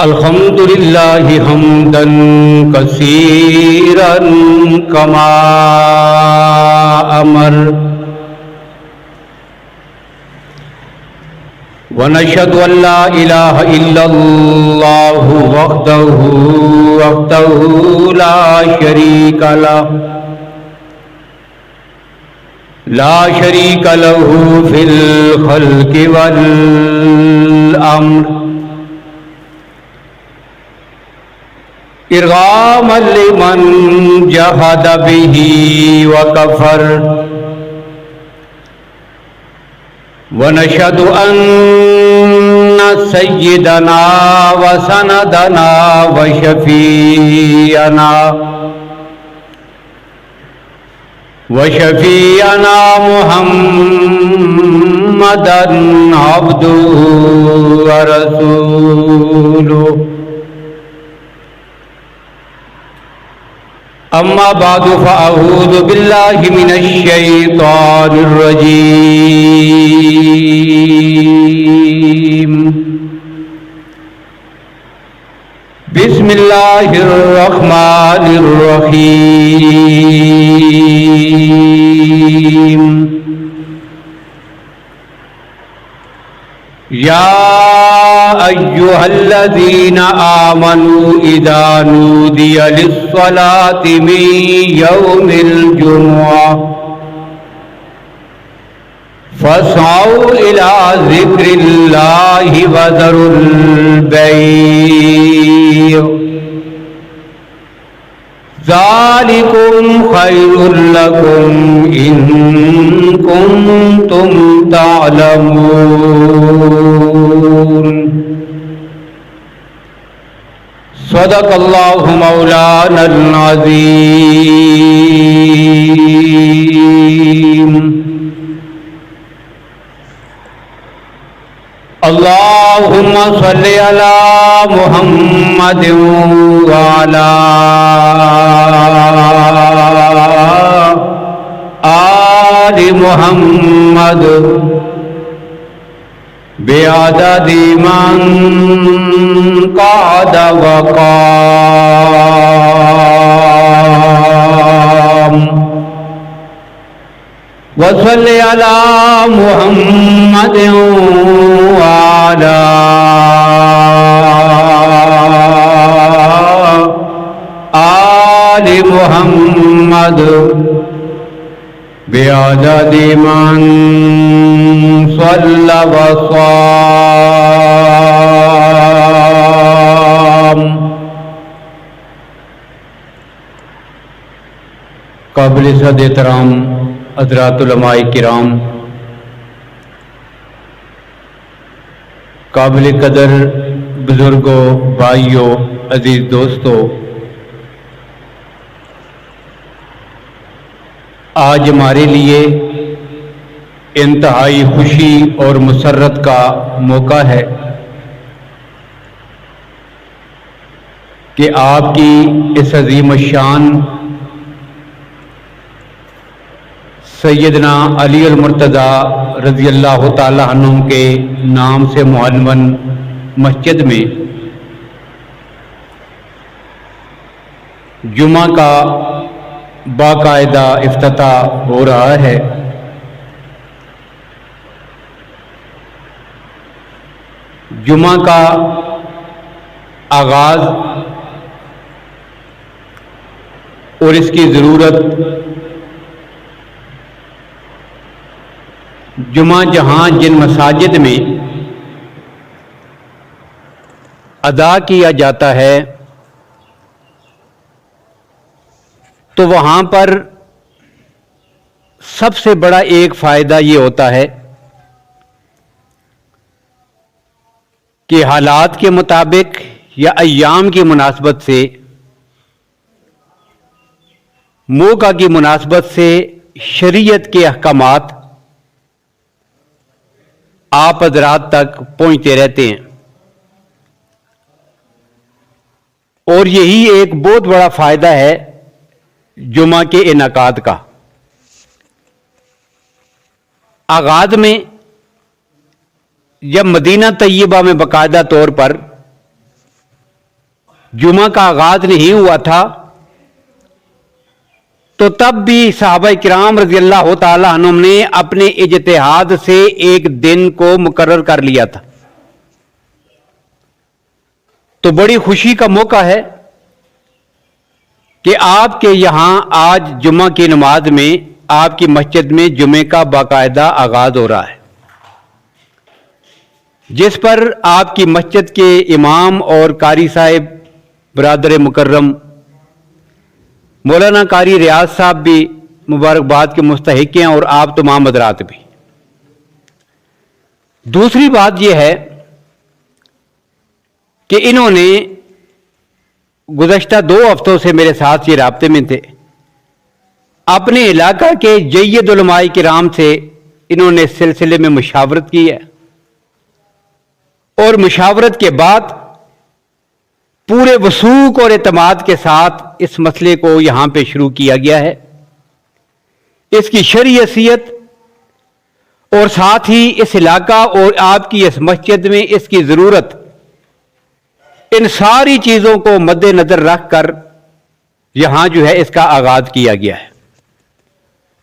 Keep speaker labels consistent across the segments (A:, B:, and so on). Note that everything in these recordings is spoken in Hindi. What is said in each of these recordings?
A: अल्हम्दुलिल्लाहि हम्दन कसीरन कमा अमर व नशहदु अल्ला इलाहा इल्लल्लाहु वहदहु ला शरीका लहू फिल खल्क़ि वल अम्र इरगामन लिमन जहद बिही व कफर व नशहदु अन्ना सय्यदना व सनदना व शफीअना मुहम्मदन अब्दुहु व रसूलुहु अम्मा बादु फ़अऊज़ु बिल्लाहि मिनश शैतानिर रजीम बिस्मिल्लाहिर रहमानिर रहीम या अय्युहल्लज़ीना आमनू इज़ा नूदिया लिस्सलाति मिन यौमिल जुमुअह फसअऊ इला ज़िक्रिल्लाहि व ज़रुल बैअ ज़ालिकुम खैरुल लकुम इन कुंतुम तालमून। सदक़ल्लाहु मौलानल अज़ीम। अल्लाहुम्मा सल्लि अला मुहम्मदिन व अला आलि मुहम्मद बिअददि मन क़ाद व क़ाम व सल्लि अला मुहम्मदिन व अला आलि मुहम्मद बिअददि मन सल्ला व साम। काबिल इज़्ज़त एहतराम हज़रात उलमाए किराम, काबिल कदर बुजुर्गों, भाइयों, अजीज दोस्तों, आज हमारे लिए इंतहाई खुशी और मुसर्रत का मौका है कि आपकी इस अजीम शान सैयदना अली अल मुर्तज़ा रज़ी अल्लाह ताला अन्हु के नाम से मुअल्लवन मस्जिद में जुमा का बाकायदा इफ्तिताह हो रहा है। जुमा का आगाज और इसकी ज़रूरत जुमा जहां जिन मसाजिद में अदा किया जाता है तो वहां पर सबसे बड़ा एक फायदा ये होता है कि हालात के मुताबिक या अय्याम की मुनासबत से, मौका की मुनासबत से शरीयत के अहकामात आप हज़रात तक पहुंचते रहते हैं और यही एक बहुत बड़ा फायदा है जुमा के इनाकाद का। आगाज में जब मदीना तैयबा में बाकायदा तौर पर जुमा का आगाज नहीं हुआ था, तो तब भी सहाबा किराम रज़ी अल्लाह ताला अन्हुम ने अपने इज्तिहाद से एक दिन को मुकर्रर कर लिया था। तो बड़ी खुशी का मौका है कि आपके यहां आज जुमा की नमाज में आपकी मस्जिद में जुमे का बाकायदा आगाज हो रहा है, जिस पर आपकी मस्जिद के इमाम और कारी साहिब बरादर मुकर्रम मौलाना कारी रियाज साहब भी मुबारकबाद के मुस्तहिक हैं और आप तमाम हज़रात भी। दूसरी बात यह है कि इन्होंने गुज़श्ता 2 हफ्तों से मेरे साथ ये राब्ते में थे। अपने इलाका के जय्यद उलमाए किराम से इन्होंने इस सिलसिले में मुशावरत की है और मुशावरत के बाद पूरे वसूक और एतमाद के साथ इस मसले को यहां पे शुरू किया गया है। इसकी शरई हैसियत और साथ ही इस इलाका और आपकी इस मस्जिद में इसकी ज़रूरत, इन सारी चीज़ों को मद्देनज़र रखकर यहां जो है इसका आगाज़ किया गया है।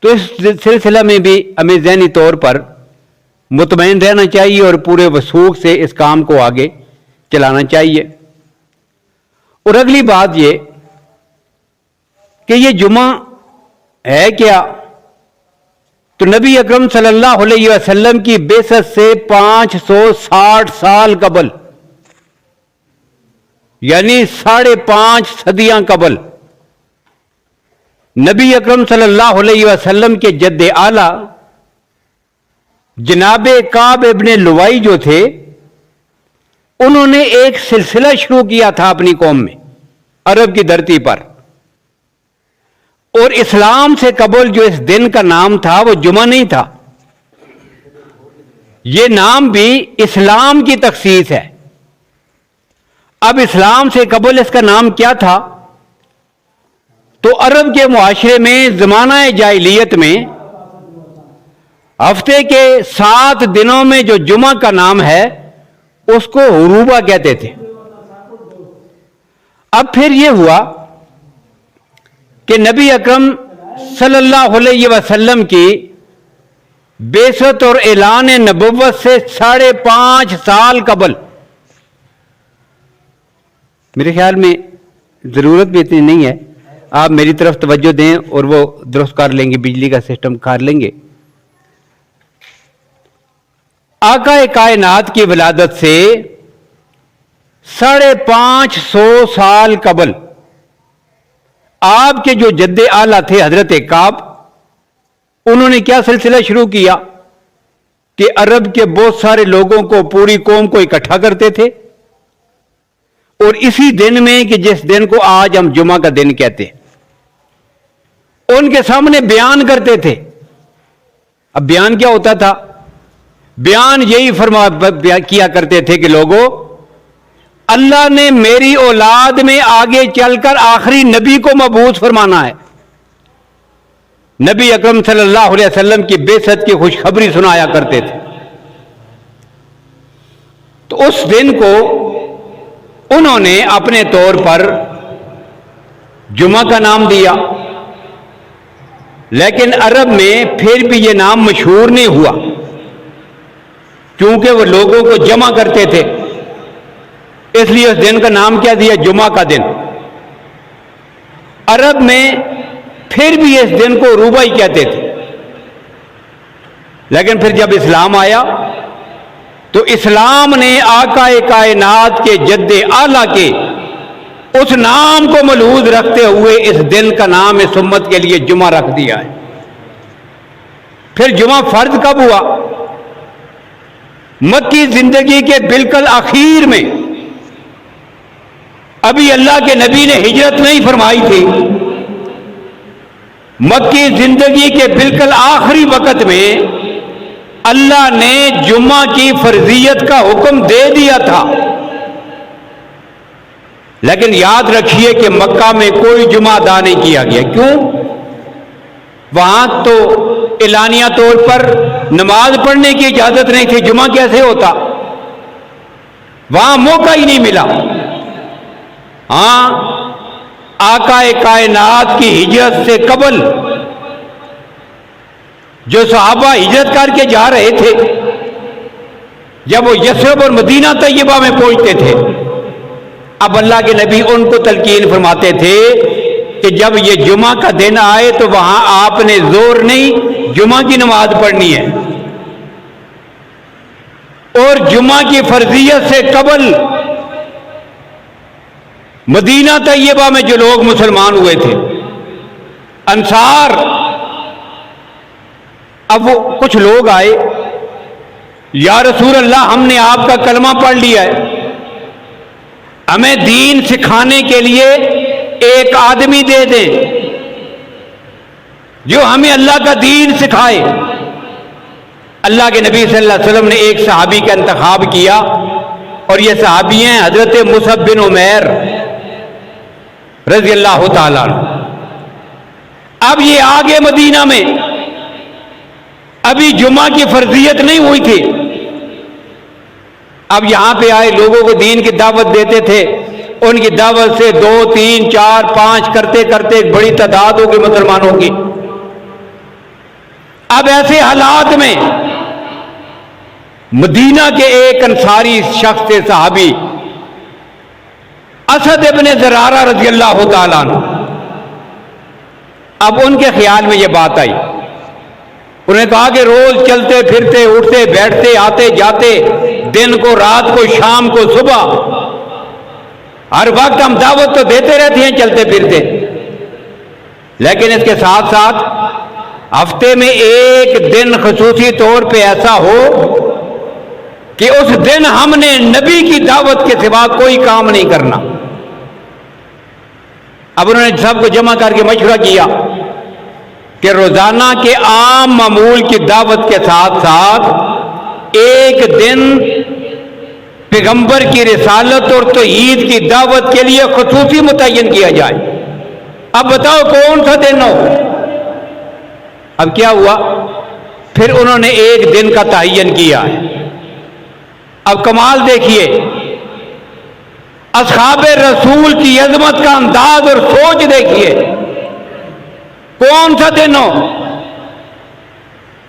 A: तो इस सिलसिला में भी हमें ज़हनी तौर पर मुतमईन रहना चाहिए और पूरे वसूख से इस काम को आगे चलाना चाहिए। और अगली बात ये कि ये जुमा है क्या, तो नबी अकरम सल्लल्लाहु अलैहि वसल्लम की बेसत से 560 साल कबल, यानी 5.5 सदियां कबल, नबी अकरम सल्लल्लाहु अलैहि वसल्लम के जद्दे आला जनाबे काब इब्ने लुवाई जो थे, उन्होंने एक सिलसिला शुरू किया था अपनी कौम में, अरब की धरती पर। और इस्लाम से कबल जो इस दिन का नाम था वो जुमा नहीं था, ये नाम भी इस्लाम की तखसीस है। अब इस्लाम से कबल इसका नाम क्या था, तो अरब के मुआशरे में ज़माना जाहिलियत में हफ्ते के 7 दिनों में जो जुमा का नाम है उसको हुरूबा कहते थे। अब फिर यह हुआ कि नबी अकरम सल्लल्लाहु अलैहि वसल्लम की बेसत और ऐलान नबुव्वत से 5.5 साल कबल, मेरे ख्याल में ज़रूरत भी इतनी नहीं है, आप मेरी तरफ तवज्जो दें और वो दुरुस्त कर लेंगे, बिजली का सिस्टम कर लेंगे। आका कायनात की विलादत से 550 साल कबल आपके जो जद्दे आला थे हजरत काब, उन्होंने क्या सिलसिला शुरू किया कि अरब के बहुत सारे लोगों को, पूरी कौम को इकट्ठा करते थे और इसी दिन में कि जिस दिन को आज हम जुमा का दिन कहते हैं, उनके सामने बयान करते थे। अब बयान क्या होता था? बयान यही किया करते थे कि लोगों, अल्लाह ने मेरी औलाद में आगे चलकर आखिरी नबी को मबूस फरमाना है। नबी अकरम सल्लल्लाहु अलैहि वसल्लम की बेसत की खुशखबरी सुनाया करते थे। तो उस दिन को उन्होंने अपने तौर पर जुमा का नाम दिया, लेकिन अरब में फिर भी यह नाम मशहूर नहीं हुआ, क्योंकि वो लोगों को जमा करते थे, इसलिए उस दिन का नाम क्या दिया? जुमा का दिन। अरब में फिर भी इस दिन को रूबा ही कहते थे, लेकिन फिर जब इस्लाम आया तो इस्लाम ने आकाए कायनात के जद्दे आला के उस नाम को मलहूज रखते हुए इस दिन का नाम इस उम्मत के लिए जुमा रख दिया है। फिर जुमा फर्ज कब हुआ? मक्की जिंदगी के बिल्कुल आखिर में, अभी अल्लाह के नबी ने हिजरत नहीं फरमाई थी, मक्की जिंदगी के बिल्कुल आखिरी वक्त में अल्लाह ने जुम्मा की फर्जियत का हुक्म दे दिया था। लेकिन याद रखिए कि मक्का में कोई जुमा अदा नहीं किया गया। क्यों? वहां तो एलानिया तौर पर नमाज पढ़ने की इजाजत नहीं थी, जुमा कैसे होता? वहां मौका ही नहीं मिला। हाँ, आकाए कायनात की हिजरत से कबल जो सहाबा हिजरत करके जा रहे थे, जब वो यस्रब और मदीना तैयबा में पहुंचते थे, अब अल्लाह के नबी उनको तलकीन फरमाते थे कि जब ये जुमा का दिन आए तो वहां आपने जोर नहीं जुमा की नमाज पढ़नी है, और जुमा की फर्जियत से कबल मदीना तैयबा में जो लोग मुसलमान हुए थे अंसार, अब वो कुछ लोग आए, या रसूल अल्लाह हमने आपका कलमा पढ़ लिया है, हमें दीन सिखाने के लिए एक आदमी दे दें जो हमें अल्लाह का दीन सिखाए। अल्लाह के नबी सल्लल्लाहु अलैहि वसल्लम ने एक सहाबी का इंतखाब किया, और ये सहाबी हैं हजरत मुसअब बिन उमैर रज़ी अल्लाह ताला। अब ये आगे मदीना में अभी जुमा की फर्जियत नहीं हुई थी, अब यहां पे आए लोगों को दीन की दावत देते थे, उनकी दावत से 2, 3, 4, 5 करते करते एक बड़ी तादाद होगी मुसलमानों की। अब ऐसे हालात में मदीना के एक अंसारी शख्स थे, सहाबी असद इब्न ज़रारा रज़ी अल्लाह ताला अन्हु। अब उनके ख्याल में यह बात आई, उन्हें कहा कि रोज चलते फिरते उठते बैठते आते जाते, दिन को रात को शाम को सुबह, हर वक्त हम दावत तो देते रहते हैं चलते फिरते, लेकिन इसके साथ साथ हफ्ते में एक दिन खुसूसी तौर पे ऐसा हो कि उस दिन हमने नबी की दावत के सिवा कोई काम नहीं करना। अब उन्होंने सबको जमा करके मशवरा किया कि रोजाना के आम मामूल की दावत के साथ साथ एक दिन पैगंबर की रिसालत और तौहीद की दावत के लिए खुसूसी मुतय्यन किया जाए। अब बताओ कौन सा दिन हो? अब क्या हुआ, फिर उन्होंने एक दिन का तयन किया है। अब कमाल देखिए, असहाबे रसूल की अजमत का अंदाज और सोच देखिए, कौन सा दिन हो?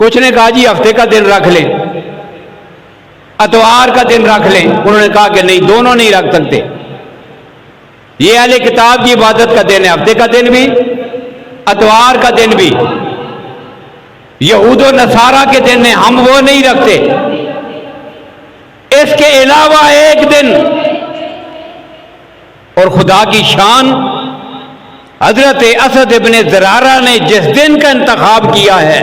A: कुछ ने कहा जी हफ्ते का दिन रख लें, अतवार का दिन रख लें। उन्होंने कहा कि नहीं, दोनों नहीं रख सकते। ये अहले किताब की इबादत का दिन है, हफ्ते का दिन भी अतवार का दिन भी यहूद और नसारा के दिन है, हम वो नहीं रखते। इसके अलावा एक दिन, और खुदा की शान, हजरत असद इब्न ज़रारा ने जिस दिन का इंतखाब किया है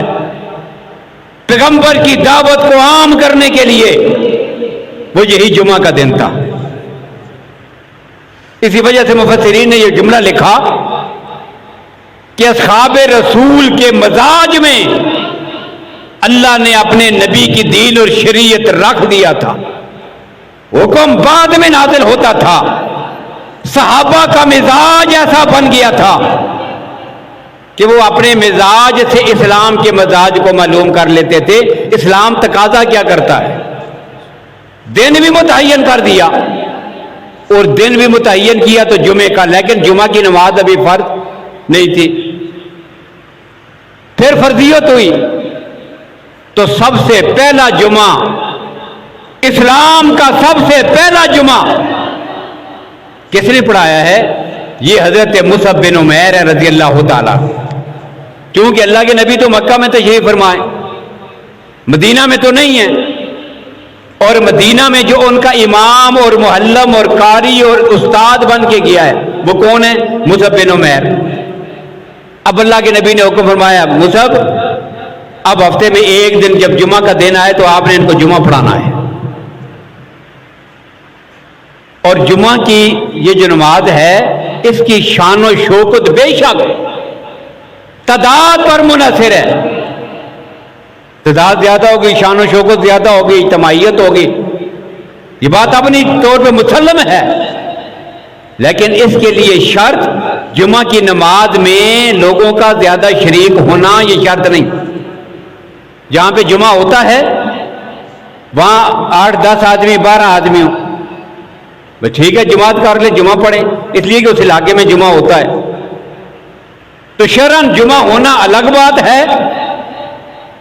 A: पैगंबर की दावत को आम करने के लिए, वो यही जुमा का दिन था। इसी वजह से मुफस्सिरीन ने यह जुमला लिखा कि असहाबे रसूल के मजाज में अल्लाह ने अपने नबी की दीन और शरीयत रख दिया था, हुक्म बाद में नाजिल होता था। सहाबा का मिजाज ऐसा बन गया था कि वो अपने मिजाज से इस्लाम के मिजाज को मालूम कर लेते थे। इस्लाम तकाजा क्या करता है, दिन भी मुतय्यन कर दिया, और दिन भी मुतय्यन किया तो जुमे का, लेकिन जुमा की नमाज अभी फर्ज नहीं थी। फिर फर्जियत हुई तो सबसे पहला जुमा, इस्लाम का सबसे पहला जुमा किसने पढ़ाया है? ये हजरत मुसअब बिन उमैर है रज़ी अल्लाह ताला। क्योंकि अल्लाह के नबी तो मक्का में तशरीफ फरमाए, मदीना में तो नहीं है, और मदीना में जो उनका इमाम और मुहल्लम और कारी और उस्ताद बन के गया है वो कौन है? मुसअब बिन उमैर। अब अल्लाह के नबी ने हुक्म फरमाया, मुसअब अब हफ्ते में एक दिन जब जुमा का दिन आए तो आपने इनको जुमा पढ़ाना है। और जुमा की ये जो नमाज है इसकी शान और शौकत बेशक तादाद पर मुनहसर है। तादाद ज्यादा होगी, शान और शौकत ज्यादा होगी, इज्तिमाइयत होगी, ये बात अपनी तौर पे मुसल्लम है। लेकिन इसके लिए शर्त जुमा की नमाज में लोगों का ज्यादा शरीक होना, ये शर्त नहीं। जहां पे जुमा होता है वहां 8-10 आदमी 12 आदमी हो, भाई ठीक है, जुमात कर ले, जुमा पढ़े, इसलिए कि उस इलाके में जुमा होता है। तो शरन जुमा होना अलग बात है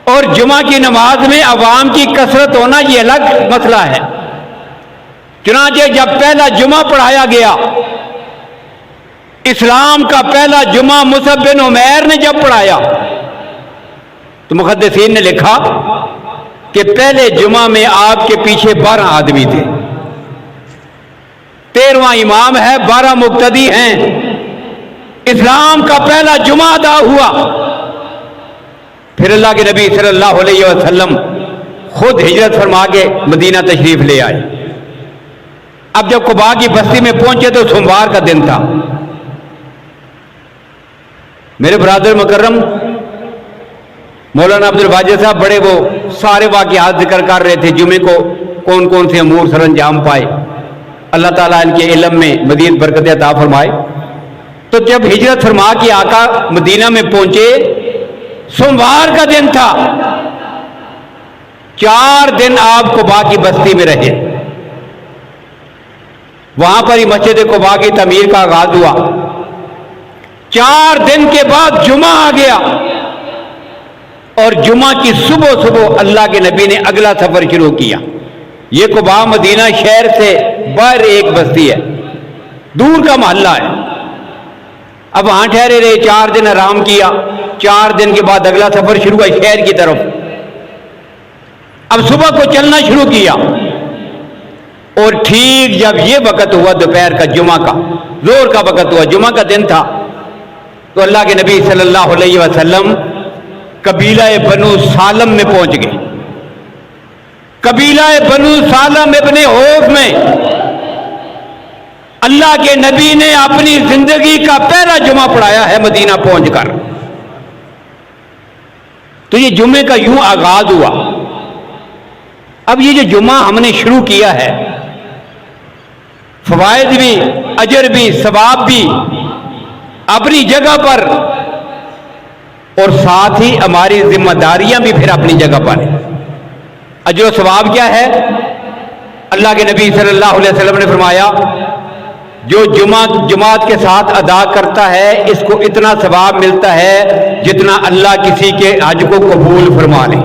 A: और जुमा की नमाज में अवाम की कसरत होना यह अलग मसला है। चुनांचे जब पहला जुमा पढ़ाया गया, इस्लाम का पहला जुमा मुसअब बिन उमैर ने जब पढ़ाया तो मुहद्दिसीन ने लिखा कि पहले जुमा में आपके पीछे 12 आदमी थे, 13वां इमाम है, 12 मुक्तदी हैं। इस्लाम का पहला जुमा अदा हुआ। फिर अल्लाह के नबी सल्लल्लाहु अलैहि वसल्लम खुद हिजरत फरमा के मदीना तशरीफ ले आए। अब जब कुबा की बस्ती में पहुंचे तो सोमवार का दिन था। मेरे बरादर मुकर्रम मौलाना अब्दुल वाजिद साहब बड़े वो सारे वाक़ियात जिक्र कर रहे थे, जुमे को कौन कौन से अमूर सरंजाम पाए, अल्लाह ताला इनके इल्म में मज़ीद बरकत अता फरमाए। तो जब हिजरत फरमा के आका मदीना में पहुंचे, सोमवार का दिन था। 4 दिन आप कुबा की बस्ती में रहे। वहां पर ही मस्जिद कुबा की तमीर का आगाज हुआ। 4 दिन के बाद जुमा आ गया और जुमा की सुबह सुबह अल्लाह के नबी ने अगला सफर शुरू किया। यह कुबा मदीना शहर से बाहर एक बस्ती है, दूर का मोहल्ला है। अब वहां ठहरे रहे, 4 दिन आराम किया। 4 दिन के बाद अगला सफर शुरू हुआ शहर की तरफ। अब सुबह को चलना शुरू किया और ठीक जब यह वक्त हुआ दोपहर का, जुमा का जोर का वक्त हुआ, जुमा का दिन था, तो अल्लाह के नबी सल्लल्लाहु अलैहि वसल्लम कबीला बनु सालम में पहुंच गए। कबीला बनु सालम इब्ने औफ में अल्लाह के नबी ने अपनी जिंदगी का पहला जुमा पढ़ाया है मदीना पहुंचकर। तो ये जुमे का यूं आगाज हुआ। अब ये जो जुमा हमने शुरू किया है, फवायद भी, अजर भी, सवाब भी अपनी जगह पर और साथ ही हमारी जिम्मेदारियां भी फिर अपनी जगह पर है। अजर सवाब क्या है? अल्लाह के नबी सल्लल्लाहु अलैहि वसल्लम ने फरमाया, जो जुमात के साथ अदा करता है इसको इतना सवाब मिलता है जितना अल्लाह किसी के हज को कबूल फरमा ले।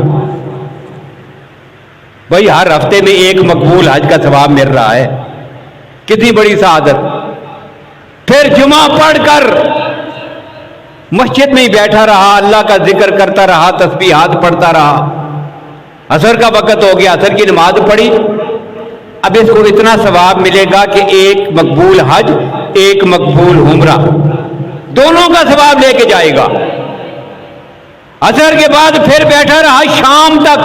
A: भाई हर हफ्ते में एक मकबूल हज का सवाब मिल रहा है, कितनी बड़ी सआदत। फिर जुमा पढ़कर मस्जिद में ही बैठा रहा, अल्लाह का जिक्र करता रहा, तस्बीहात पढ़ता रहा। असर का वक्त हो गया, असर की नमाज पढ़ी। अब इसको इतना सवाब मिलेगा कि एक मकबूल हज, एक मकबूल उम्रा, दोनों का सवाब लेके जाएगा। असर के बाद फिर बैठा रहा शाम तक।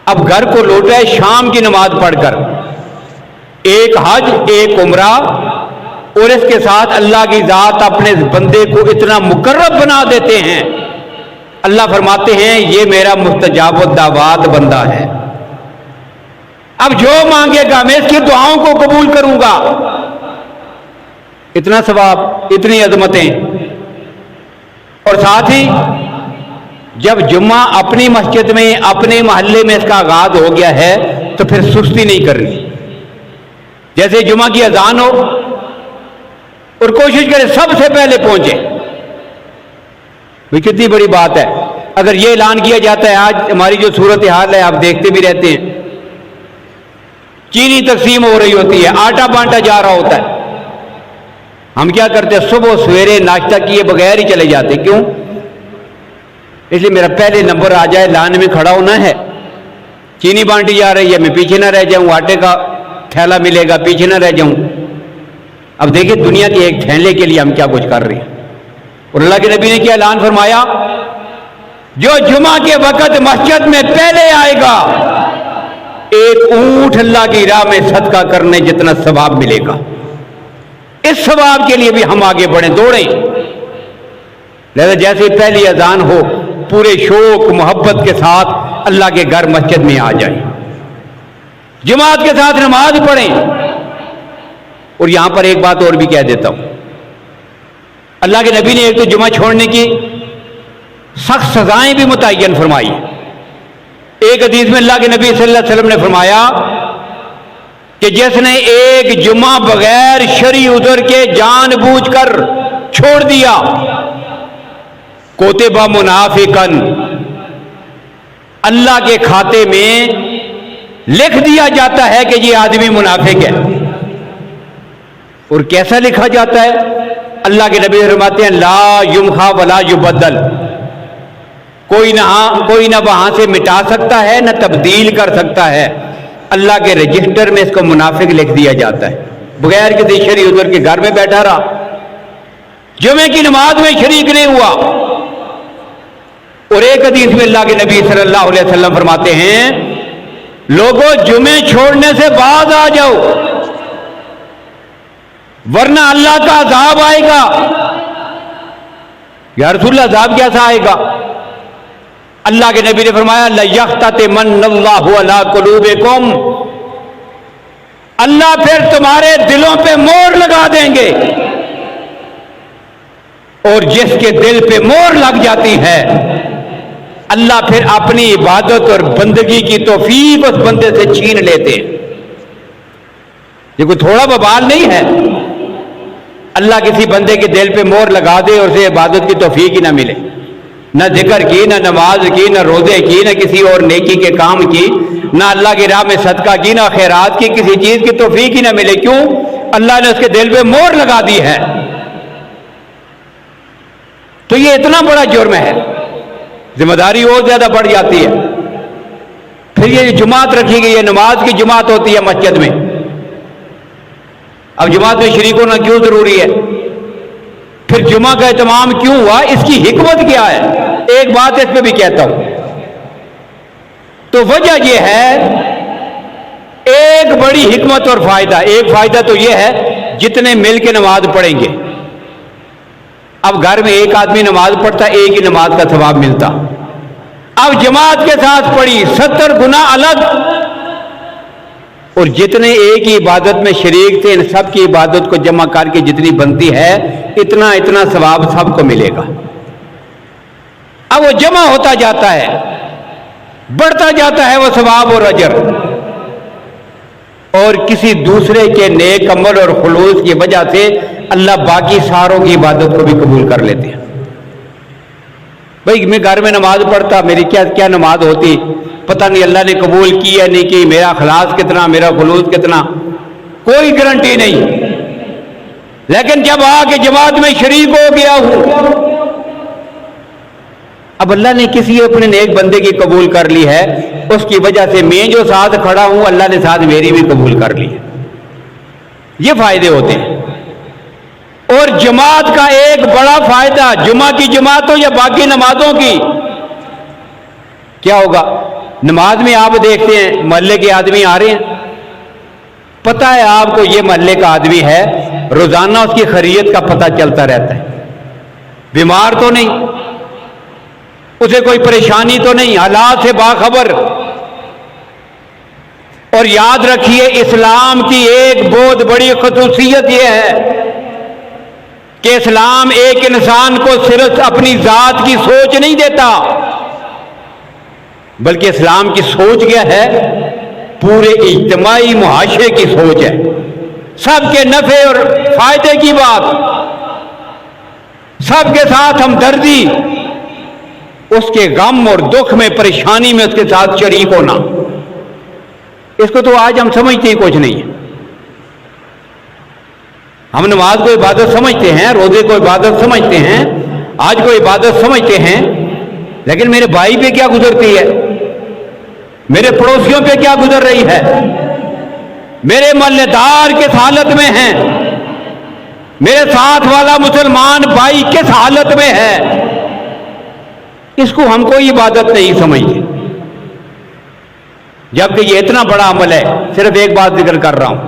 A: अब घर को लौटा है शाम की नमाज पढ़कर, एक हज, एक उम्रा, और इसके साथ अल्लाह की जात अपने बंदे को इतना मुकर्रब बना देते हैं। अल्लाह फरमाते हैं ये मेरा मुस्तजाब दावात बंदा है, अब जो मांगेगा मैं इसकी दुआओं को कबूल करूंगा। इतना सवाब, इतनी अजमतें। और साथ ही जब जुम्मा अपनी मस्जिद में, अपने मोहल्ले में इसका आगाज हो गया है तो फिर सुस्ती नहीं करनी। जैसे जुम्मा की अजान हो और कोशिश करें सबसे पहले पहुंचे। भाई कितनी बड़ी बात है। अगर ये ऐलान किया जाता है, आज हमारी जो सूरत हाल है आप देखते भी रहते हैं, चीनी तकसीम हो रही होती है, आटा बांटा जा रहा होता है, हम क्या करते हैं, सुबह सवेरे नाश्ता किए बगैर ही चले जाते। क्यों? इसलिए मेरा पहले नंबर आ जाए, लाइन में खड़ा होना है, चीनी बांटी जा रही है, मैं पीछे ना रह जाऊं, आटे का थैला मिलेगा, पीछे ना रह जाऊं। अब देखिए दुनिया के एक थैले के लिए हम क्या कुछ कर रहे हैं। और अल्लाह के नबी ने क्या ऐलान फरमाया, जो जुमा के वक्त मस्जिद में पहले आएगा एक ऊंट अल्लाह की राह में सदका करने जितना सवाब मिलेगा। इस सवाब के लिए भी हम आगे बढ़े, दौड़ें। लिहाजा जैसे पहली अजान हो पूरे शौक मोहब्बत के साथ अल्लाह के घर मस्जिद में आ जाए, जमात के साथ नमाज पढ़ें। और यहां पर एक बात और भी कह देता हूं, अल्लाह के नबी ने एक तो जुमा छोड़ने की सख्त सजाएं भी मुतय्यन फरमाई। एक हदीस में अल्लाह के नबी सल्लल्लाहु अलैहि वसल्लम ने फरमाया कि जिसने एक जुमा बगैर शरी उज़र के जानबूझकर छोड़ दिया, कोतिबा मुनाफिकन, अल्लाह के खाते में लिख दिया जाता है कि ये आदमी मुनाफिक है। और कैसा लिखा जाता है? अल्लाह के नबी फरमाते हैं ला युमखा वला युबद्दल, कोई ना वहां से मिटा सकता है, ना तब्दील कर सकता है। अल्लाह के रजिस्टर में इसको मुनाफिक लिख दिया जाता है। बगैर किसी शरी उज़र के घर में बैठा रहा, जुमे की नमाज में शरीक नहीं हुआ। और एक हदीस में अल्लाह के नबी सल्लल्लाहु अलैहि वसल्लम फरमाते हैं, लोगों जुमे छोड़ने से बाज आ जाओ, वरना अल्लाह का अज़ाब आएगा। या रसूलल्लाह, अज़ाब कैसा आएगा? अल्लाह के नबी ने फरमाया लयख्ततिमन्नल्लाहु अला कुलूबिकुम, अल्लाह फिर तुम्हारे दिलों पे मोहर लगा देंगे। और जिसके दिल पे मोहर लग जाती है, अल्लाह फिर अपनी इबादत और बंदगी की तौफीक उस बंदे से छीन लेते हैं। ये कोई थोड़ा बवाल नहीं है। अल्लाह किसी बंदे के दिल पे मोहर लगा दे और उसे इबादत की तौफीक ही ना मिले, ना जिक्र की, ना नमाज की, ना रोजे की, ना किसी और नेकी के काम की, ना अल्लाह की राह में सदका की, ना खैरात की, किसी चीज की तौफीक ही ना मिले। क्यों? अल्लाह ने उसके दिल पे मोहर लगा दी है। तो ये इतना बड़ा जुर्म है, जिम्मेदारी और ज्यादा बढ़ जाती है। फिर ये जुमात रखी गई है, नमाज की जुमात होती है मस्जिद में। अब जुमात में शरीक होना क्यों जरूरी है? फिर जुमा का एहतमाम क्यों हुआ? इसकी हिकमत क्या है? एक बात इस पे भी कहता हूं। तो वजह यह है, एक बड़ी हिकमत और फायदा। एक फायदा तो यह है, जितने मिल के नमाज पढ़ेंगे। अब घर में एक आदमी नमाज पढ़ता, एक ही नमाज का सवाब मिलता। अब जमात के साथ पढ़ी, 70 गुना अलग। और जितने एक ही इबादत में शरीक थे, इन सब की इबादत को जमा करके जितनी बनती है, इतना इतना सवाब सबको मिलेगा। अब वो जमा होता जाता है, बढ़ता जाता है वो सवाब और अजर। और किसी दूसरे के नेक अमल और खुलूस की वजह से अल्लाह बाकी सारों की इबादत को भी कबूल कर लेते हैं। भाई मैं घर में नमाज पढ़ता, मेरी क्या क्या नमाज होती, पता नहीं अल्लाह ने कबूल की या नहीं की, मेरा खलास कितना, मेरा खुलूस कितना, कोई गारंटी नहीं। लेकिन जब आके जमात में शरीक हो गया हूं, अब अल्लाह ने किसी अपने नेक बंदे की कबूल कर ली है, उसकी वजह से मैं जो साथ खड़ा हूं, अल्लाह ने साथ मेरी भी कबूल कर ली है। ये फायदे होते हैं। और जमात का एक बड़ा फायदा, जुमा की जमात हो या बाकी नमाजों की, क्या होगा? नमाज में आप देखते हैं मोहल्ले के आदमी आ रहे हैं, पता है आपको ये मोहल्ले का आदमी है, रोजाना उसकी खैरियत का पता चलता रहता है। बीमार तो नहीं, उसे कोई परेशानी तो नहीं, हालात से बाखबर। और याद रखिए, इस्लाम की एक बहुत बड़ी खसूसियत यह है कि इस्लाम एक इंसान को सिर्फ अपनी जात की सोच नहीं देता, बल्कि इस्लाम की सोच क्या है? पूरे इज्तिमाई मुआशरे की सोच है। सबके नफे और फायदे की बात, सबके साथ हमदर्दी, उसके गम और दुख में, परेशानी में उसके साथ शरीक होना। इसको तो आज हम समझते ही कुछ नहीं है। हम नमाज को इबादत समझते हैं, रोजे को इबादत समझते हैं, आज को इबादत समझते हैं, लेकिन मेरे भाई पे क्या गुजरती है, मेरे पड़ोसियों पे क्या गुजर रही है, मेरे मोहल्लेदार किस हालत में हैं, मेरे साथ वाला मुसलमान भाई किस हालत में है, इसको हम कोई इबादत नहीं समझते। जबकि ये इतना बड़ा अमल है। सिर्फ एक बात जिक्र कर रहा हूं,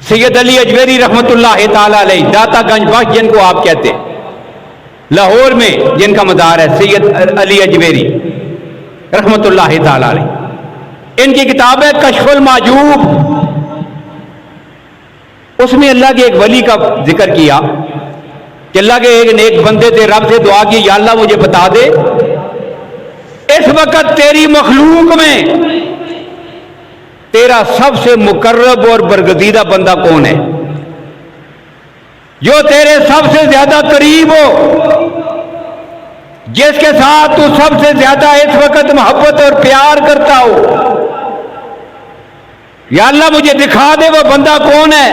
A: सैयद अली अजमेरी रहमतुल्लाह ताला अलैह, दातागंज बख्श जिनको आप कहते हैं, लाहौर में जिनका मदार है, सैयद अली अजमेरी रहमतुल्लाह ताला अलैह, इनकी किताब है कश्फुल माजूब। उसमें अल्लाह के एक वली का जिक्र किया कि अल्लाह के एक नेक बंदे थे, रब से दुआ की, या अल्लाह मुझे बता दे इस वक्त तेरी मखलूक में तेरा सबसे मुकर्रब और बरगजीदा बंदा कौन है, जो तेरे सबसे ज्यादा करीब हो, जिसके साथ तू सबसे ज्यादा इस वक्त मोहब्बत और प्यार करता हो। या अल्लाह मुझे दिखा दे वो बंदा कौन है।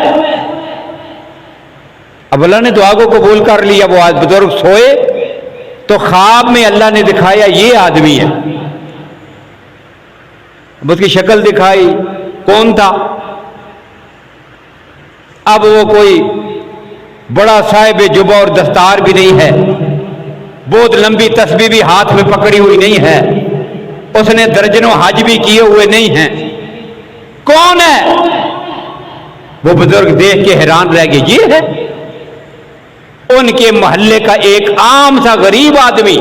A: अब अल्लाह ने दुआ को कबूल कर लिया। वो आज बुजुर्ग सोए तो ख्वाब में अल्लाह ने दिखाया ये आदमी है। अब उसकी शक्ल दिखाई, कौन था? अब वो कोई बड़ा साहिब जुबा और दस्तार भी नहीं है, बहुत लंबी तस्बीह भी हाथ में पकड़ी हुई नहीं है, उसने दर्जनों हज भी किए हुए नहीं हैं। कौन है? वो बुजुर्ग देख के हैरान रह गए, ये है उनके मोहल्ले का एक आम सा गरीब आदमी,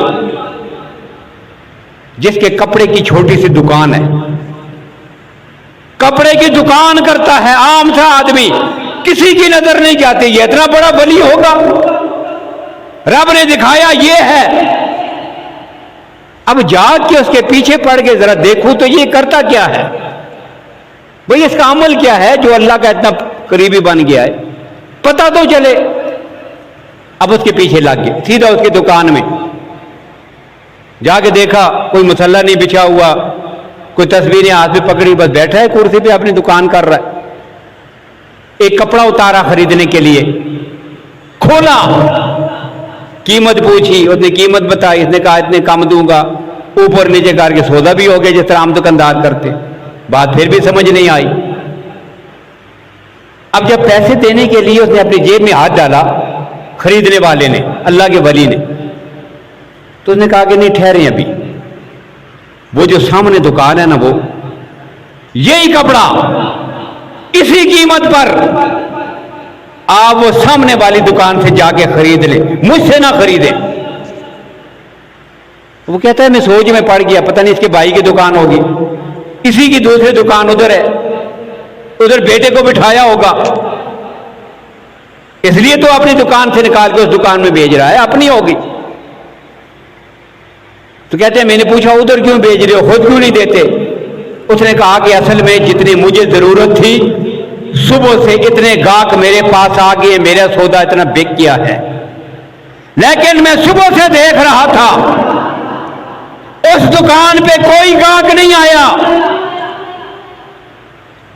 A: जिसके कपड़े की छोटी सी दुकान है, कपड़े की दुकान करता है, आम सा आदमी, किसी की नजर नहीं जाती। ये इतना बड़ा वली होगा? रब ने दिखाया ये है। अब जाग के उसके पीछे पड़ के जरा देखूं तो ये करता क्या है भाई, इसका अमल क्या है जो अल्लाह का इतना करीबी बन गया है, पता तो चले। अब उसके पीछे लग गए, सीधा उसकी दुकान में जाके देखा, कोई मुसल्ला नहीं बिछा हुआ, कोई तस्वीरें हाथ में पकड़ी, बस बैठा है कुर्सी पे अपनी दुकान कर रहा है। एक कपड़ा उतारा खरीदने के लिए, खोला, कीमत पूछी, उसने कीमत बताई, इसने कहा इतने कम दूंगा, ऊपर नीचे करके सौदा भी हो गया जिस तरह आम दुकानदार करते। बात फिर भी समझ नहीं आई। अब जब पैसे देने के लिए उसने अपनी जेब में हाथ डाला, खरीदने वाले ने, अल्लाह के वली ने, तो उसने कहा कि नहीं ठहरे, अभी वो जो सामने दुकान है ना, वो यही कपड़ा इसी कीमत पर आप वो सामने वाली दुकान से जाके खरीद ले, मुझसे ना खरीदे। वो कहता है मैं सोच में पड़ गया, पता नहीं इसके भाई की दुकान होगी, इसी की दूसरी दुकान उधर है, उधर बेटे को बिठाया होगा, इसलिए तो अपनी दुकान से निकाल के उस दुकान में भेज रहा है, अपनी होगी। तो कहते हैं मैंने पूछा उधर क्यों भेज रहे हो, खुद क्यों नहीं देते? उसने कहा कि असल में जितनी मुझे जरूरत थी, सुबह से इतने गाहक मेरे पास आ गए, मेरा सौदा इतना बिक गया है, लेकिन मैं सुबह से देख रहा था उस दुकान पे कोई गाहक नहीं आया।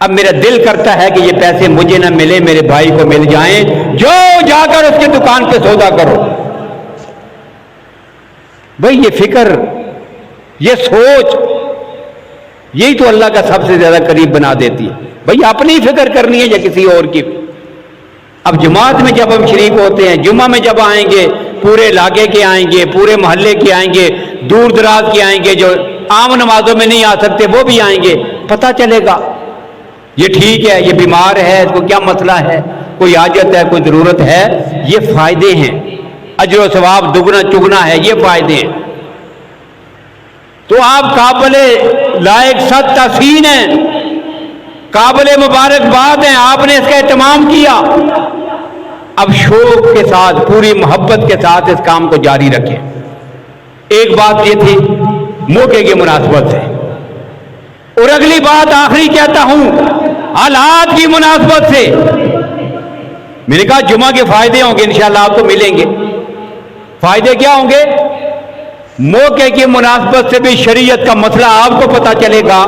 A: अब मेरा दिल करता है कि ये पैसे मुझे ना मिले, मेरे भाई को मिल जाएं, जो जाकर उसकी दुकान पे सौदा करो। भाई ये फिक्र, ये सोच, यही तो अल्लाह का सबसे ज्यादा करीब बना देती है। भाई अपनी ही फिक्र करनी है या किसी और की? अब जमात में जब हम शरीक होते हैं, जुम्मा में जब आएंगे, पूरे इलाके के आएंगे, पूरे मोहल्ले के आएंगे, दूर दराज के आएंगे, जो आम नमाजों में नहीं आ सकते वो भी आएंगे, पता चलेगा ये ठीक है, ये बीमार है, इसको क्या मसला है, कोई हाजत है, कोई जरूरत है। ये फायदे हैं, अजर व सवाब दुगना चुगना है, ये फायदे हैं। तो आप काबिले लायक सद तहसीन हैं, काबिले मुबारकबाद हैं, आपने इसका एहतमाम किया। अब शौक के साथ, पूरी मोहब्बत के साथ इस काम को जारी रखें। एक बात ये थी मौके की मुनासबत से, और अगली बात आखिरी कहता हूं हालात की मुनासबत से। मैंने कहा जुमा के फायदे होंगे, इंशाअल्लाह आपको मिलेंगे। फायदे क्या होंगे? मौके की मुनासबत से भी शरीयत का मसला आपको पता चलेगा,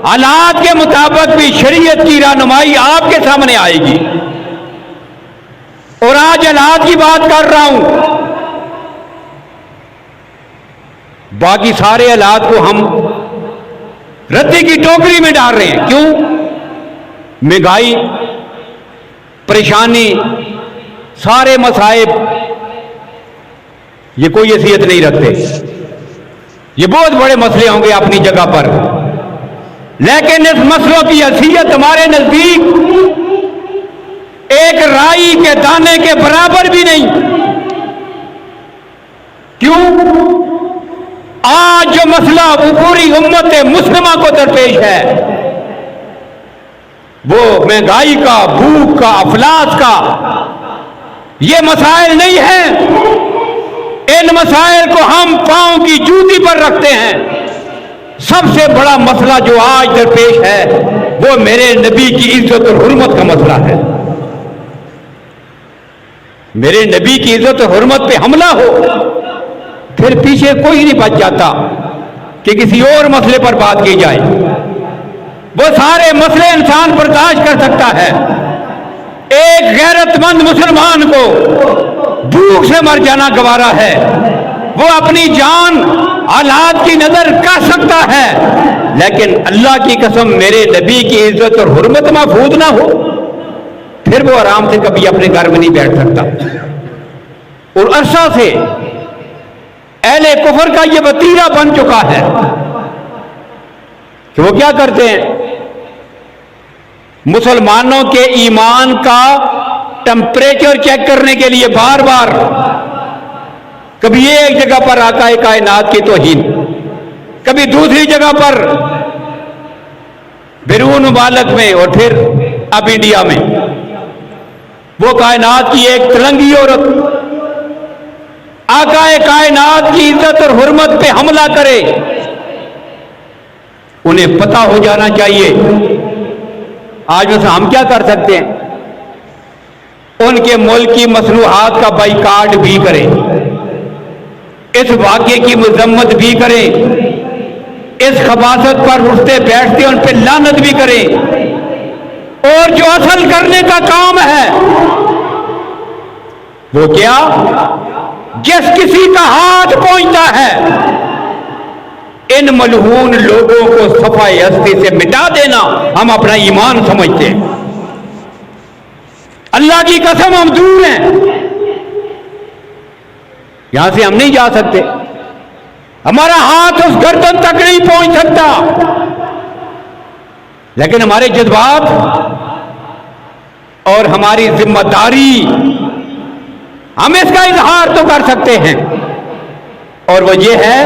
A: हालात के मुताबिक भी शरीयत की रहनुमाई आपके सामने आएगी। और आज हालात की बात कर रहा हूं, बाकी सारे हालात को हम रद्दी की टोकरी में डाल रहे हैं। क्यों? महंगाई, परेशानी, सारे मसाइब, ये कोई हैसियत नहीं रखते। ये बहुत बड़े मसले होंगे अपनी जगह पर, लेकिन इस मसलों की हैसियत हमारे नजदीक एक राई के दाने के बराबर भी नहीं। क्यों? आज जो मसला पूरी उम्मत मुस्लिमा को दरपेश है, वो महंगाई का, भूख का, अफलास का, ये मसाइल नहीं है। इन मसाइल को हम पांव की जूती पर रखते हैं। सबसे बड़ा मसला जो आज दरपेश है वो मेरे नबी की इज्जत और हुर्मत का मसला है। मेरे नबी की इज्जत और हुर्मत पे हमला हो, फिर पीछे कोई नहीं बच जाता कि किसी और मसले पर बात की जाए। वो सारे मसले इंसान बर्दाश्त कर सकता है। एक गैरतमंद मुसलमान को भूख से मर जाना गवारा है। वो अपनी जान हालात की नजर कर सकता है, लेकिन अल्लाह की कसम मेरे नबी की इज्जत और हुर्मत महफूज ना हो, फिर वो आराम से कभी अपने घर में नहीं बैठ सकता। और अरसा से अहले कुफर का ये वतीरा बन चुका है कि वो क्या करते हैं, मुसलमानों के ईमान का टेम्परेचर चेक करने के लिए बार बार कभी एक जगह पर आकाए कायनात की तौहीन, कभी दूसरी जगह पर बिरून मुबालक में, और फिर अब इंडिया में वो कायनात की एक तिरंगी औरत आकाए कायनात की इज्जत और हुर्मत पे हमला करे। उन्हें पता हो जाना चाहिए। आज वैसे हम क्या कर सकते हैं, उनके मुल्क की मसनूहात का बाइकाट भी करें, इस वाक़े की मजम्मत भी करें, इस खबासत पर उठते बैठते उन पर लानत भी करें, और जो असल करने का काम है वो क्या, जिस किसी का हाथ पहुंचता है इन मलहून लोगों को सफाई हस्ती से मिटा देना हम अपना ईमान समझते हैं। अल्लाह की कसम हम दूर हैं, यहां से हम नहीं जा सकते, हमारा हाथ उस गर्दन तक नहीं पहुंच सकता, लेकिन हमारे जज्बात और हमारी जिम्मेदारी हम इसका इजहार तो कर सकते हैं। और वो ये है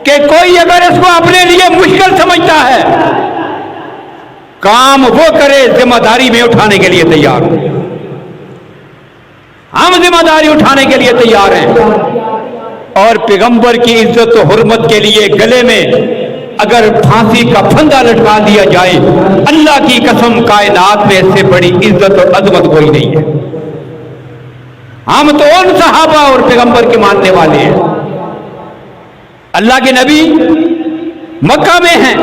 A: कि कोई अगर इसको अपने लिए मुश्किल समझता है, काम वो करे जिम्मेदारी में उठाने के लिए तैयार हो। हम जिम्मेदारी उठाने के लिए तैयार हैं, और पैगंबर की इज्जत और हुर्मत के लिए गले में अगर फांसी का फंदा लटका दिया जाए, अल्लाह की कसम कायनात में इससे बड़ी इज्जत और अजमत कोई नहीं है। हम तो उन सहाबा और पैगंबर के मानने वाले हैं। अल्लाह के नबी मक्का में हैं,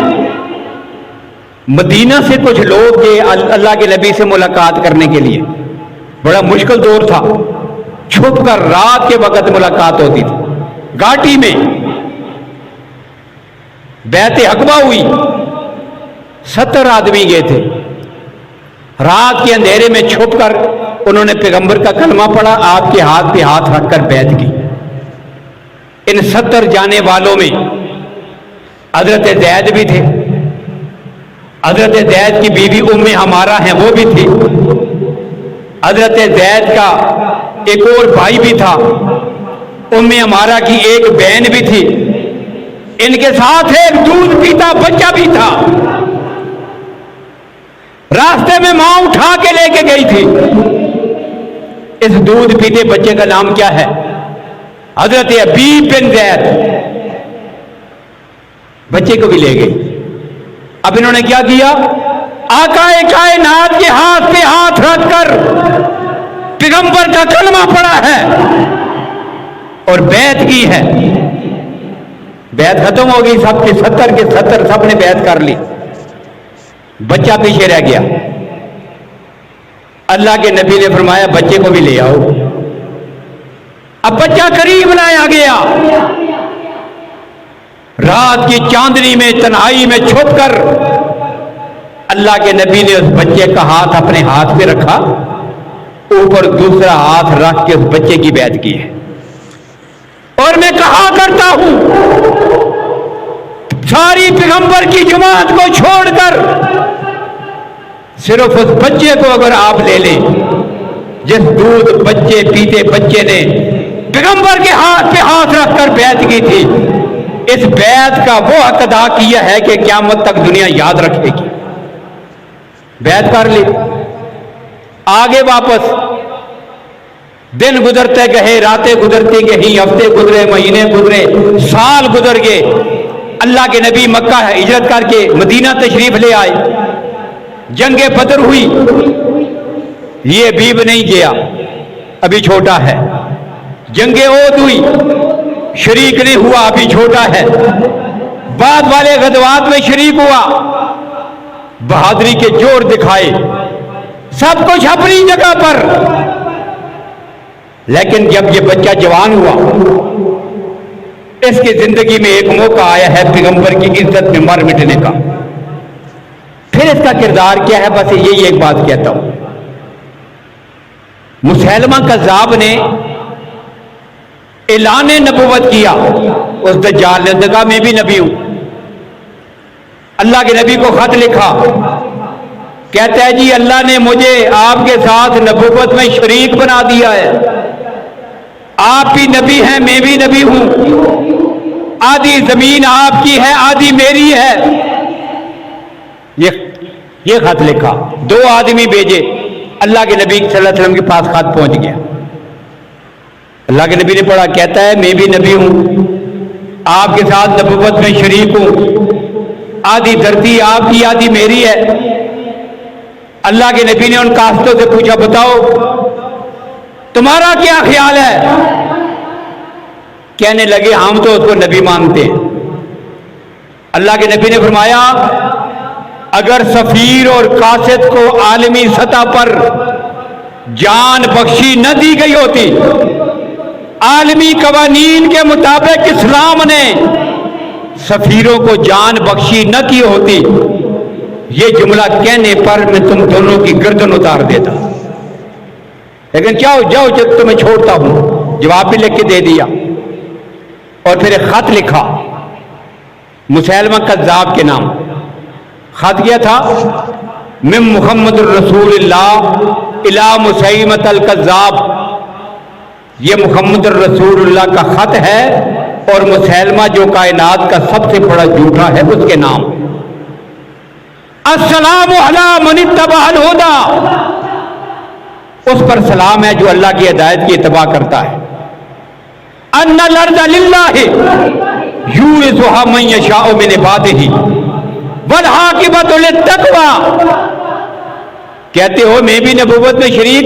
A: मदीना से कुछ लोग गए अल्लाह के नबी से मुलाकात करने के लिए। बड़ा मुश्किल दौर था, छुप कर रात के वक्त मुलाकात होती थी। घाटी में बैते हकबा हुई, 70 आदमी गए थे। रात के अंधेरे में छुप कर उन्होंने पैगंबर का कलमा पढ़ा, आपके हाथ पे हाथ रखकर बैत की। इन 70 जाने वालों में हजरत ज़ैद भी थे, हजरत ज़ैद की बीवी उम्मे हमारा है वो भी थी, हजरत ज़ैद का एक और भाई भी था, उम्मे हमारा की एक बहन भी थी, इनके साथ एक दूध पीता बच्चा भी था। रास्ते में मां उठा के लेके गई थी। इस दूध पीते बच्चे का नाम क्या है? हजरत हबीब बिन ज़ैद। बच्चे को भी ले गई। अब इन्होंने क्या किया, आकाए कायनात के हाथ पे हाथ रखकर पैगंबर का कलमा पड़ा है और बैत की है। बैत खत्म हो गई, सबके 70 के 70 सबने बैत कर ली, बच्चा पीछे रह गया। अल्लाह के नबी ने फरमाया बच्चे को भी ले आओ। अब बच्चा करीब लाया गया, रात की चांदनी में तन्हाई में छुपकर अल्लाह के नबी ने उस बच्चे का हाथ अपने हाथ पे रखा, ऊपर दूसरा हाथ रख के उस बच्चे की बैत की है। और मैं कहा करता हूं, सारी पैगंबर की जमात को छोड़कर सिर्फ उस बच्चे को अगर आप ले लें, जिस दूध बच्चे पीते बच्चे ने पैगंबर के हाथ पे हाथ रखकर बैत की थी, इस बैत का वो हक अदा किया है कि क़यामत तक दुनिया याद रखेगी। बैत कर ली, आगे वापस दिन गुजरते गए, रातें गुजरती गई, हफ्ते गुजरे, महीने गुजरे, साल गुजर गए। अल्लाह के नबी मक्का हिजरत करके मदीना तशरीफ ले आए। जंगे बदर हुई, ये अभी भी नहीं गया, अभी छोटा है। जंगे ओद हुई, शरीक नहीं हुआ, अभी छोटा है। बाद वाले गज़वात में शरीक हुआ, बहादुरी के जोर दिखाए, सब कुछ अपनी जगह पर। लेकिन जब ये बच्चा जवान हुआ, इसकी जिंदगी में एक मौका आया है पैगंबर की इज्जत में मर मिटने का। फिर इसका किरदार क्या है, बस यही एक बात कहता हूं। मुसैलमा कज़्ज़ाब ने ऐलान नबूवत किया, उस दज्जाल ने कहा मैं भी नबी हूं। अल्लाह के नबी को खत लिखा, कहता है जी अल्लाह ने मुझे आपके साथ नबूवत में शरीक बना दिया है, आप भी नबी हैं, मैं भी नबी हूं। आधी जमीन आपकी है, आधी मेरी है। ये खत लिखा, 2 आदमी भेजे, अल्लाह के नबी सल्लल्लाहु अलैहि वसल्लम के पास खत पहुंच गया। अल्लाह के नबी ने पढ़ा, कहता है मैं भी नबी हूं, आपके साथ नबूवत में शरीक हूं, आधी धरती आपकी आधी मेरी है। अल्लाह के नबी ने उन कास्तों से पूछा, बताओ तुम्हारा क्या ख्याल है? कहने लगे हम तो उसको नबी मानते हैं। अल्लाह के नबी ने फरमाया, अगर सफीर और कासिद को आलमी सतह पर जान बख्शी न दी गई होती, आलमी कवानीन के मुताबिक इस्लाम ने सफीरों को जान बख्शी न की होती, ये जुमला कहने पर मैं तुम दोनों की गर्दन उतार देता। लेकिन जाओ जाओ, जब तुम्हें छोड़ता हूं। जवाब भी लिख के दे दिया और फिर एक खत लिखा मुसैलमा कज़्ज़ाब के नाम। खत क्या था, मैं मुहम्मद रसूलुल्लाह इला मुसैलमत अल कज़्ज़ाब। ये मुहम्मद रसूलुल्लाह का खत है और मुसैलमा जो कायनात का सबसे बड़ा झूठा है उसके नाम। अस्सलामु अला मन इत्तबअल हुदा, उस पर सलाम है जो अल्लाह की हिदायत की इत्तबा करता है। अन्नल अर्ज़ लिल्लाहि यूरिसुहा मन यशाउ मिन इबादिही वल आक़िबतु लित्तक़वा। कहते हो मैं भी नबूवत में शरीक,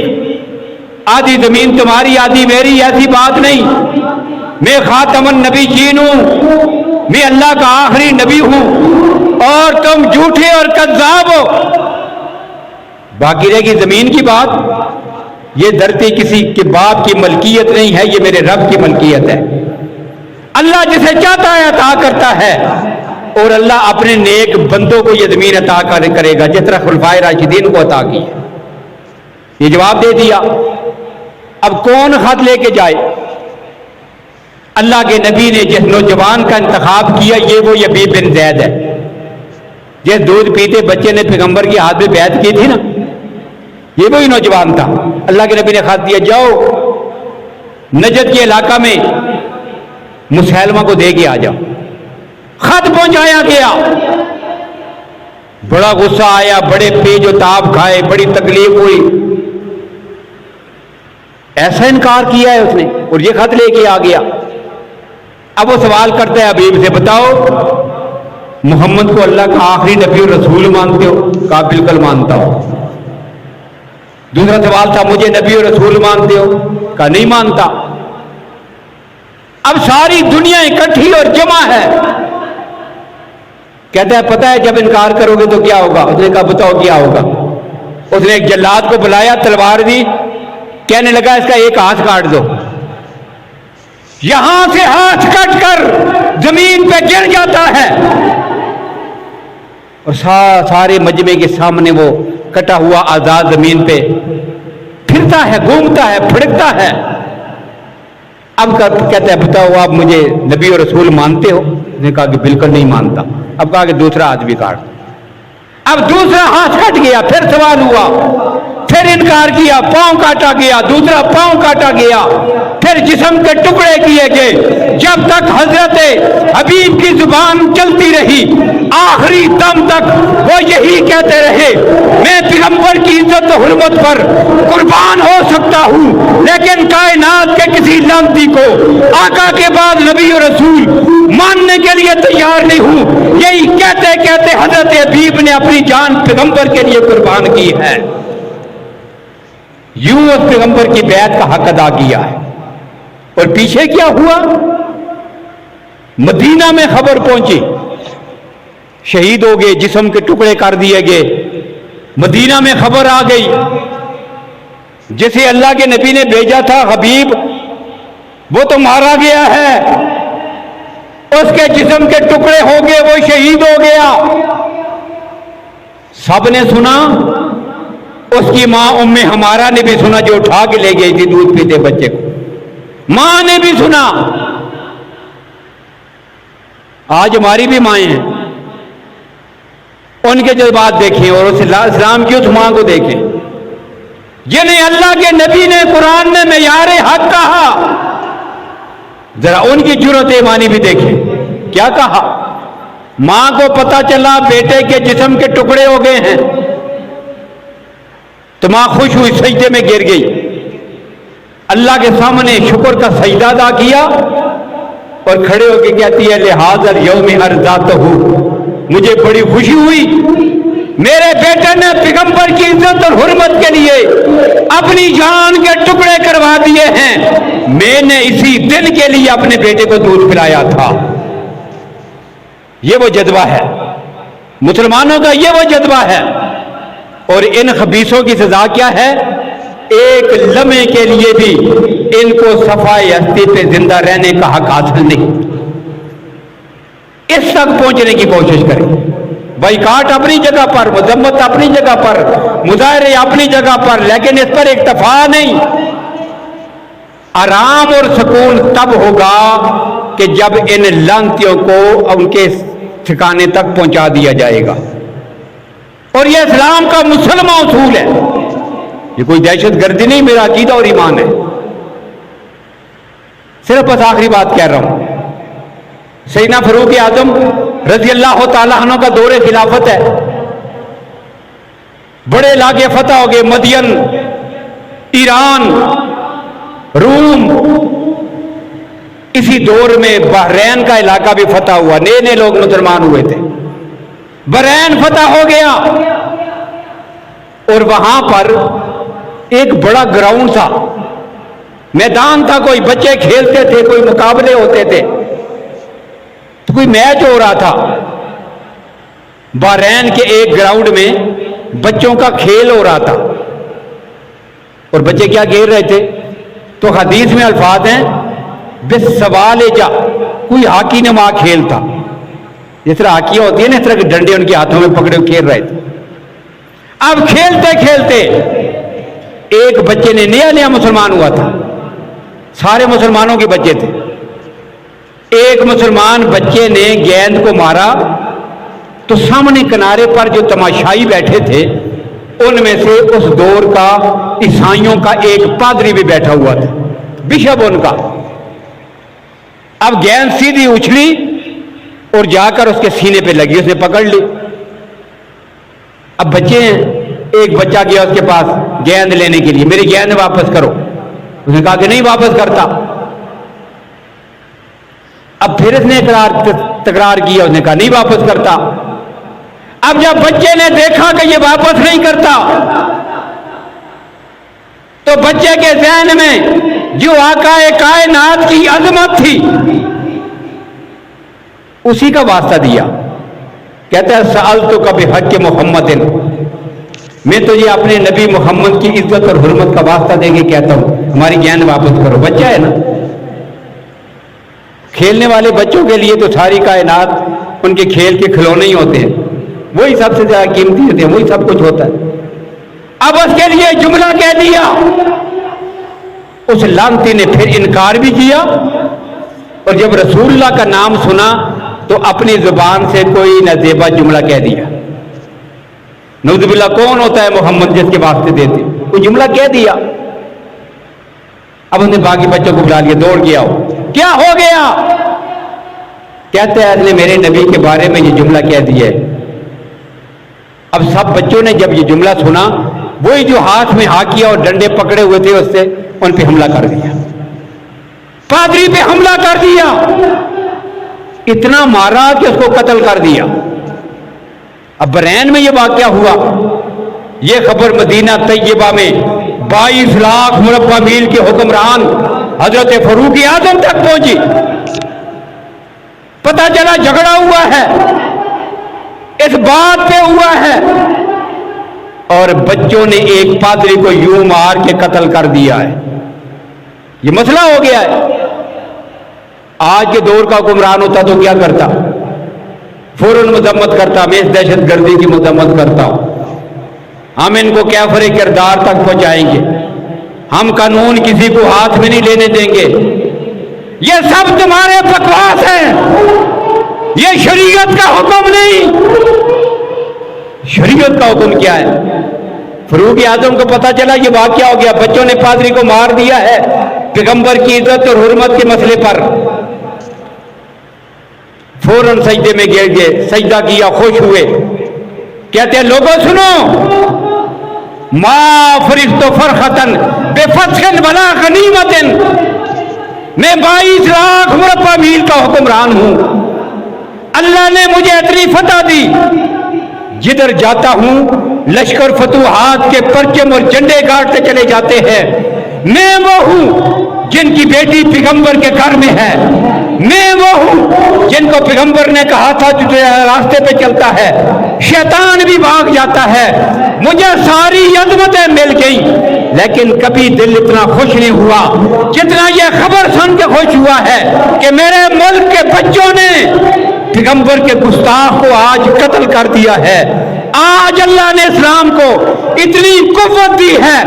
A: आधी जमीन तुम्हारी आधी मेरी, ऐसी बात नहीं। मैं खातमुन नबीय्यीन हूं, मैं अल्लाह का आखिरी नबी हूं और तुम झूठे और कज़्ज़ाब हो। बाकी रहेगी जमीन की बात। ये धरती किसी के बाप की मलकियत नहीं है, ये मेरे रब की मलकियत है। अल्लाह जिसे चाहता है अता करता है और अल्लाह अपने नेक बंदों को ये जमीन अता करेगा, जिस तरह खुलफाए राशिदीन को अता की है। ये जवाब दे दिया। अब कौन खत लेके जाए? अल्लाह के नबी ने जिस नौजवान का इंतखाब किया, ये वो यबीब बिन ज़ैद है। जिस दूध पीते बच्चे ने पैगंबर के हाथ में बैत की थी ना, ये वही नौजवान था। अल्लाह के नबी ने खत दिया, जाओ नजद के इलाका में मुसैलमा को दे के आ जाओ। खत पहुंचाया गया, बड़ा गुस्सा आया, बड़े पेज और ताप खाए, बड़ी तकलीफ हुई। ऐसा इनकार किया है उसने और ये खत लेके आ गया। अब वो सवाल करता है हबीब से, बताओ मोहम्मद को अल्लाह का आखिरी नबी और रसूल मानते हो? कहा बिल्कुल मानता हूं। दूसरा सवाल था, मुझे नबी और रसूल मानते हो? कहा नहीं मानता। अब सारी दुनिया इकट्ठी और जमा है। कहता है पता है जब इनकार करोगे तो क्या होगा? उसने कहा बताओ क्या होगा। उसने एक जल्लाद को बुलाया, तलवार दी, कहने लगा इसका एक हाथ काट दो। यहां से हाथ कटकर जमीन पे गिर जाता है और सारे मजमे के सामने वो कटा हुआ आजाद जमीन पे फिरता है, घूमता है, फड़कता है। अब कहता है बताओ आप मुझे नबी और रसूल मानते हो? उसने कहा कि बिल्कुल नहीं मानता। अब कहा कि दूसरा हाथ भी काट। अब दूसरा हाथ कट गया, फिर सवाल हुआ, फिर इनकार किया, पांव काटा गया, दूसरा पांव काटा गया, फिर जिस्म के टुकड़े किए गए, जब तक हजरत हबीब की जुबान चलती रही, आखिरी दम तक वो यही कहते रहे, मैं पैगंबर की इज्जत इज्जत और हुर्मत पर कुर्बान हो सकता हूं, लेकिन कायनात के किसी लानती को आका के बाद नबी और रसूल मानने के लिए तैयार नहीं हूं। यही कहते कहते हजरत हबीब ने अपनी जान पैगंबर के लिए कुर्बान की है। यूं उस पैगंबर की बैत का हक अदा किया है। और पीछे क्या हुआ? मदीना में खबर पहुंची, शहीद हो गए, जिस्म के टुकड़े कर दिए गए। मदीना में खबर आ गई, जिसे अल्लाह के नबी ने भेजा था हबीब, वो तो मारा गया है, उसके जिस्म के टुकड़े हो गए, वो शहीद हो गया। सबने सुना, उसकी मां उम्मे हमारा ने भी सुना, जो उठा के ले गई थी दूध पीते बच्चे को। मां ने भी सुना। आज हमारी भी माएं हैं, उनके जज्बात देखें और उस इस्लाम की उस मां को देखें जिन्हें अल्लाह के नबी ने कुरान में मेयार हक कहा। जरा उनकी जुर्रत ईमानी भी देखें। क्या कहा? मां को पता चला बेटे के जिस्म के टुकड़े हो गए हैं, तो मां खुश हुई, सजदे में गिर गई, अल्लाह के सामने शुक्र का सजदा अदा किया और खड़े होकर कहती है, लिहाज़ल यौम अर्ज़ातहू, मुझे बड़ी खुशी हुई, मेरे बेटे ने पैगंबर की इज्जत और हुर्मत के लिए अपनी जान के टुकड़े करवा दिए हैं। मैंने इसी दिन के लिए अपने बेटे को दूध पिलाया था। ये वो जज्बा है मुसलमानों का, ये वो जज्बा है। और इन खबीसों की सजा क्या है? एक लम्हे के लिए भी इनको सफाई हस्ती पे जिंदा रहने का हक हासिल नहीं। इस तक पहुंचने की कोशिश करें। बाइकाट अपनी जगह पर, मजम्मत अपनी जगह पर, मुजाहरे अपनी जगह पर, लेकिन इस पर इक्तफा नहीं। आराम और सुकून तब होगा कि जब इन लानतियों को उनके ठिकाने तक पहुंचा दिया जाएगा। और यह इस्लाम का मुसलमान उसूल है, ये कोई दहशत गर्दी नहीं, मेरा अकीदा और ईमान है। सिर्फ बस आखिरी बात कह रहा हूं, सैयदना फारूक आजम रज़ी अल्लाह तआला अन्हु का दौरे खिलाफत है, बड़े इलाके फतह हो गए, मदियन, ईरान, रूम। इसी दौर में बहरैन का इलाका भी फतह हुआ, नए नए लोग मुसलमान हुए थे, बहरैन फतह हो गया। और वहां पर एक बड़ा ग्राउंड था, मैदान था, कोई बच्चे खेलते थे, कोई मुकाबले होते थे, तो कोई मैच हो रहा था। बहरैन के एक ग्राउंड में बच्चों का खेल हो रहा था। और बच्चे क्या खेल रहे थे? तो हदीस में अल्फाज हैं, बिस्सवाल जा, कोई हाकी नुमा खेल था। जिस तरह हाकियां होती है ना, इस तरह के डंडे उनके हाथों में पकड़े खेल रहे थे। अब खेलते खेलते एक बच्चे ने, नया नया मुसलमान हुआ था, सारे मुसलमानों के बच्चे थे, एक मुसलमान बच्चे ने गेंद को मारा तो सामने किनारे पर जो तमाशाई बैठे थे उनमें से उस दौर का ईसाइयों का एक पादरी भी बैठा हुआ था, बिशप उनका। अब गेंद सीधी उछली और जाकर उसके सीने पे लगी, उसने पकड़ ली। अब बच्चे हैं, एक बच्चा गया उसके पास गेंद लेने के लिए, मेरी गेंद वापस करो। उसने कहा कि नहीं वापस करता। अब फिर इसने तकरार किया, उसने कहा नहीं वापस करता। अब जब बच्चे ने देखा कि ये वापस नहीं करता, तो बच्चे के ज़हन में जो आकाए कायनात की अजमत थी उसी का वास्ता दिया। कहता है, सअल तो कभी हक के मोहम्मदिन, मैं तो ये अपने नबी मोहम्मद की इज्जत और हुर्मत का वास्ता देके कहता हूं, हमारी गेंद वापस करो। बच्चा है ना, खेलने वाले बच्चों के लिए तो सारी कायनात उनके खेल के खिलौने ही होते हैं, वही सबसे ज्यादा कीमती होते हैं, वही सब कुछ होता है। अब उसके लिए जुमला कह दिया, उस लानती ने फिर इनकार भी किया। और जब रसूलुल्लाह का नाम सुना तो अपनी जुबान से कोई नजेबा जुमला कह दिया। नऊजुबिल्लाह, कौन होता है मोहम्मद जिसके वास्ते देते, कोई जुमला कह दिया। अब उसने बाकी बच्चों को बुला लिया, दौड़ गया। क्या हो गया? कहते हैं, उसने मेरे नबी के बारे में ये जुमला कह दिया है। अब सब बच्चों ने जब ये जुमला सुना वही जो हाथ में हाकिया और डंडे पकड़े हुए थे उससे उन पे हमला कर दिया, पादरी पे हमला कर दिया, इतना मारा कि उसको कत्ल कर दिया। अब बहरैन में यह वाकया हुआ, यह खबर मदीना तैयबा में 22 लाख मुरब्बा मील के हुक्मरान हजरत फरूक आजम तक पहुंची। पता चला झगड़ा हुआ है, इस बात पे हुआ है, और बच्चों ने एक पादरी को यूं मार के कत्ल कर दिया है। ये मसला हो गया है। आज के दौर का हुक्मरान होता तो क्या करता? फौरन मजम्मत करता, मैं इस दहशतगर्दी की मजम्मत करता हूं, हम इनको कैफरे किरदार तक पहुंचाएंगे, हम कानून किसी को हाथ में नहीं लेने देंगे। ये सब तुम्हारे बकवास हैं, ये शरीयत का हुक्म नहीं। शरीयत का हुक्म क्या है? फरूक आजम को पता चला ये वाकया हो गया, बच्चों ने पादरी को मार दिया है पैगंबर की इज्जत और हुर्मत के मसले पर। फौरन सजदे में गिर गए, सजदा किया, खुश हुए, कहते हैं लोगों सुनो, मा फरिश्तो फरखतन बेफसन वला गनीमतन, मैं 22 लाख मुरब्बा मील का हुक्मरान हूं, अल्लाह ने मुझे इतनी फतह दी, जिधर जाता हूं लश्कर फतूहात के परचम और झंडे गाड़ते चले जाते हैं। मैं वो हूं जिनकी बेटी पैगंबर के घर में है, मैं वो हूं जिनको पैगंबर ने कहा था जो रास्ते पे चलता है शैतान भी भाग जाता है। मुझे सारी अज़मतें मिल गई, लेकिन कभी दिल इतना खुश नहीं हुआ जितना यह खबर सुन के खुश हुआ है कि मेरे मुल्क के बच्चों ने पैगंबर के गुस्ताख को आज कत्ल कर दिया है। आज अल्लाह ने इस्लाम को इतनी कुव्वत दी है,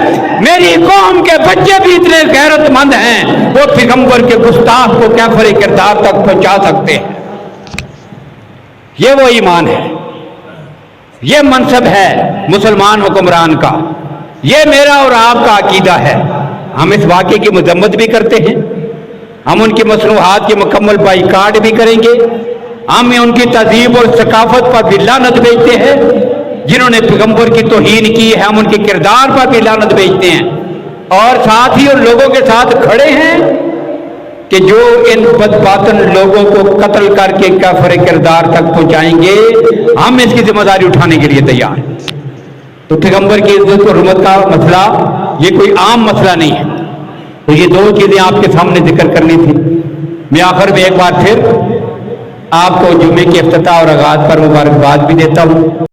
A: मेरी कौम के बच्चे भी इतने गैरतमंद हैं, वो पैगंबर के गुस्ताख को कैफरे किरदार तक पहुंचा सकते हैं। ये वो ईमान है, ये मनसब है मुसलमान हुक्मरान का, ये मेरा और आपका अकीदा है। हम इस वाक़े की मजम्मत भी करते हैं, हम उनकी मसनूहात के मुकम्मल बाइकाट भी करेंगे, हम उनकी तहजीब और सकाफत पर भी लानत भेजते हैं। जिन्होंने पैगंबर की तौहीन की है हम उनके किरदार पर भी लानत भेजते हैं, और साथ ही उन लोगों के साथ खड़े हैं कि जो इन बदबातन लोगों को कत्ल करके काफिर किरदार तक पहुंचाएंगे, हम इसकी जिम्मेदारी उठाने के लिए तैयार हैं। तो पैगंबर की इज्जत और हुर्मत का मसला ये कोई आम मसला नहीं है। तो ये दो चीजें आपके सामने जिक्र करनी थी। मैं आखिर में एक बार फिर आपको जुम्मे के इफ्तिताह और आगाज पर मुबारकबाद भी देता हूँ।